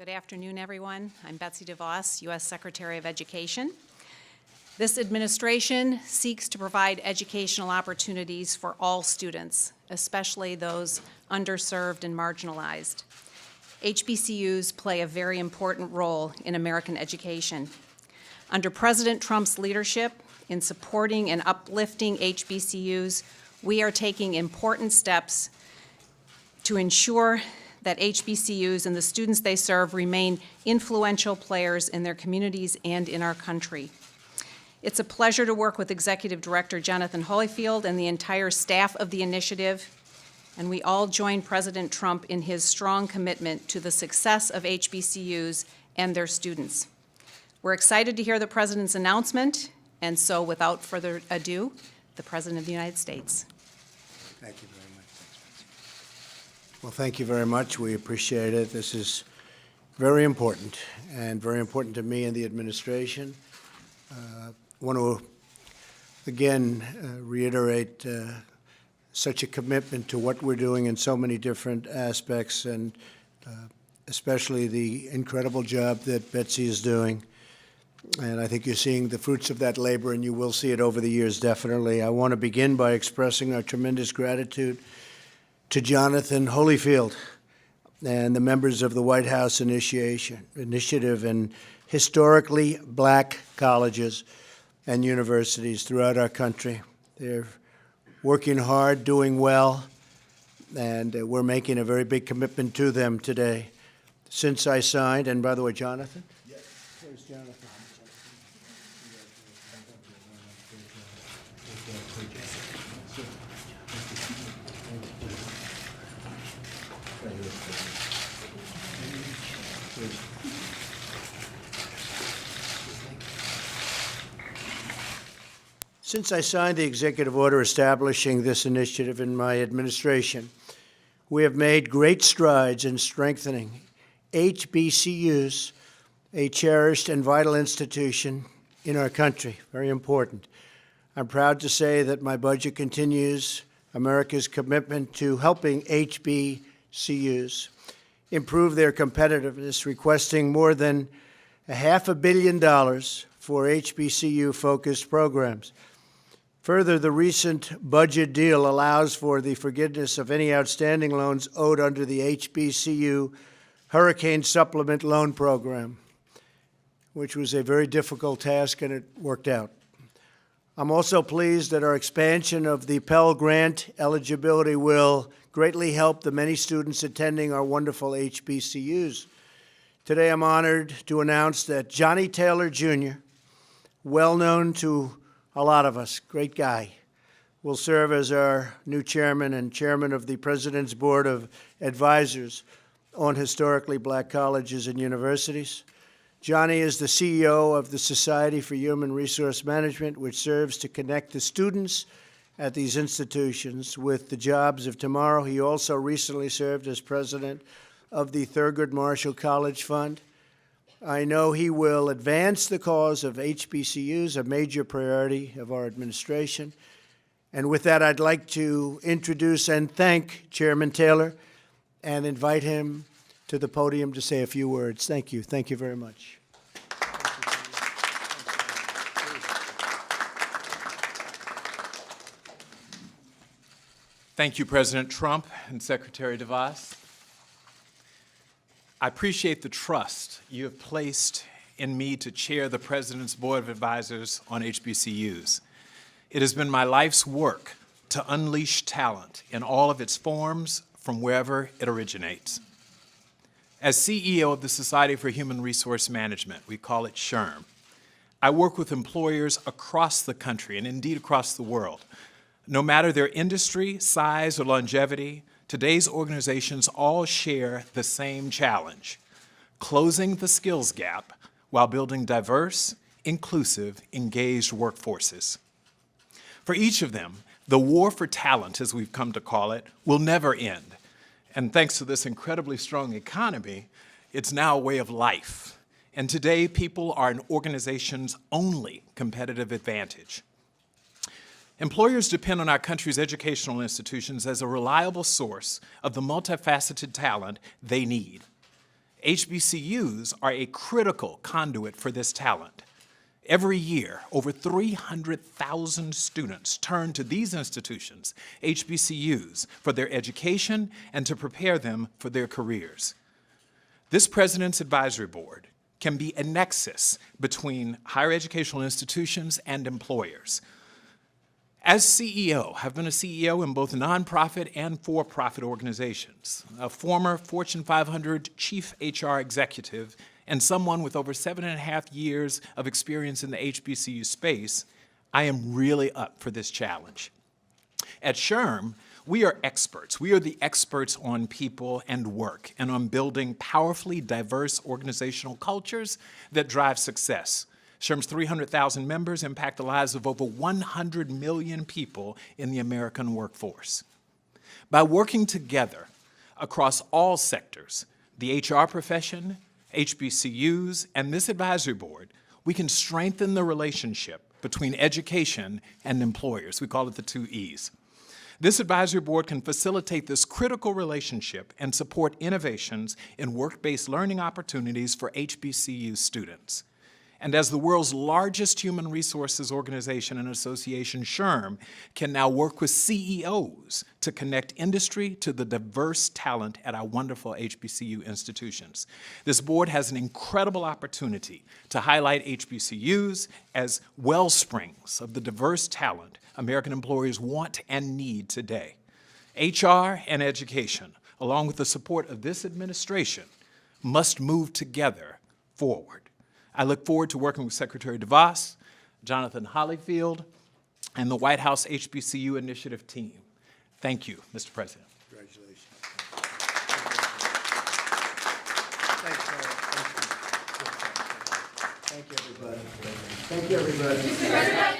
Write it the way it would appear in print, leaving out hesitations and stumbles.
Good afternoon, everyone. I'm Betsy DeVos, U.S. Secretary of Education. This administration seeks to provide educational opportunities for all students, especially those underserved and marginalized. HBCUs play a very important role in American education. Under President Trump's leadership in supporting and uplifting HBCUs, we are taking important steps to ensure that HBCUs and the students they serve remain influential players in their communities and in our country. It's a pleasure to work with Executive Director Jonathan Holyfield and the entire staff of the initiative, and we all join President Trump in his strong commitment to the success of HBCUs and their students. We're excited to hear the President's announcement, and so without further ado, the President of the United States. Thank you very much. Well, thank you very much. We appreciate it. This is very important, and very important to me and the administration. I want to, again, reiterate such a commitment to what we're doing in so many different aspects, and especially the incredible job that Betsy is doing. And I think you're seeing the fruits of that labor, and you will see it over the years, definitely. I want to begin by expressing our tremendous gratitude to Jonathan Holyfield and the members of the White House Initiative and historically black colleges and universities throughout our country. They're working hard, doing well, and we're making a very big commitment to them today. Since I signed, and by the way, Jonathan? Yes. Where's Jonathan? Since I signed the executive order establishing this initiative in my administration, we have made great strides in strengthening HBCUs, a cherished and vital institution in our country. Very important. I'm proud to say that my budget continues America's commitment to helping HBCUs improve their competitiveness, requesting more than $500 million for HBCU-focused programs. Further, the recent budget deal allows for the forgiveness of any outstanding loans owed under the HBCU Hurricane Supplement Loan Program, which was a very difficult task, and it worked out. I'm also pleased that our expansion of the Pell Grant eligibility will greatly help the many students attending our wonderful HBCUs. Today, I'm honored to announce that Johnny Taylor, Jr., well known to a lot of us, great guy, will serve as our new chairman and chairman of the President's Board of Advisors on Historically Black Colleges and Universities. Johnny is the CEO of the Society for Human Resource Management, which serves to connect the students at these institutions with the jobs of tomorrow. He also recently served as president of the Thurgood Marshall College Fund. I know he will advance the cause of HBCUs, a major priority of our administration. And with that, I'd like to introduce and thank Chairman Taylor and invite him to the podium to say a few words. Thank you. Thank you very much. Thank you, President Trump and Secretary DeVos. I appreciate the trust you have placed in me to chair the President's Board of Advisors on HBCUs. It has been my life's work to unleash talent in all of its forms from wherever it originates. As CEO of the Society for Human Resource Management, we call it SHRM, I work with employers across the country and indeed across the world. No matter their industry, size, or longevity, today's organizations all share the same challenge: closing the skills gap while building diverse, inclusive, engaged workforces. For each of them, the war for talent, as we've come to call it, will never end. And thanks to this incredibly strong economy, it's now a way of life. And today, people are an organization's only competitive advantage. Employers depend on our country's educational institutions as a reliable source of the multifaceted talent they need. HBCUs are a critical conduit for this talent. Every year, over 300,000 students turn to these institutions, HBCUs, for their education and to prepare them for their careers. This President's Advisory Board can be a nexus between higher educational institutions and employers. As CEO, I've been a CEO in both nonprofit and for-profit organizations, a former Fortune 500 chief HR executive, and someone with over 7.5 years of experience in the HBCU space. I am really up for this challenge. At SHRM, we are experts. We are the experts on people and work and on building powerfully diverse organizational cultures that drive success. SHRM's 300,000 members impact the lives of over 100 million people in the American workforce. By working together across all sectors, the HR profession, HBCUs, and this advisory board, we can strengthen the relationship between education and employers. We call it the 2 E's. This advisory board can facilitate this critical relationship and support innovations in work-based learning opportunities for HBCU students. And as the world's largest human resources organization and association, SHRM can now work with CEOs to connect industry to the diverse talent at our wonderful HBCU institutions. This board has an incredible opportunity to highlight HBCUs as wellsprings of the diverse talent American employers want and need today. HR and education, along with the support of this administration, must move together forward. I look forward to working with Secretary DeVos, Jonathan Hollyfield, and the White House HBCU Initiative team. Thank you, Mr. President. Congratulations. Thanks, Thank you, everybody. Thank you, everybody.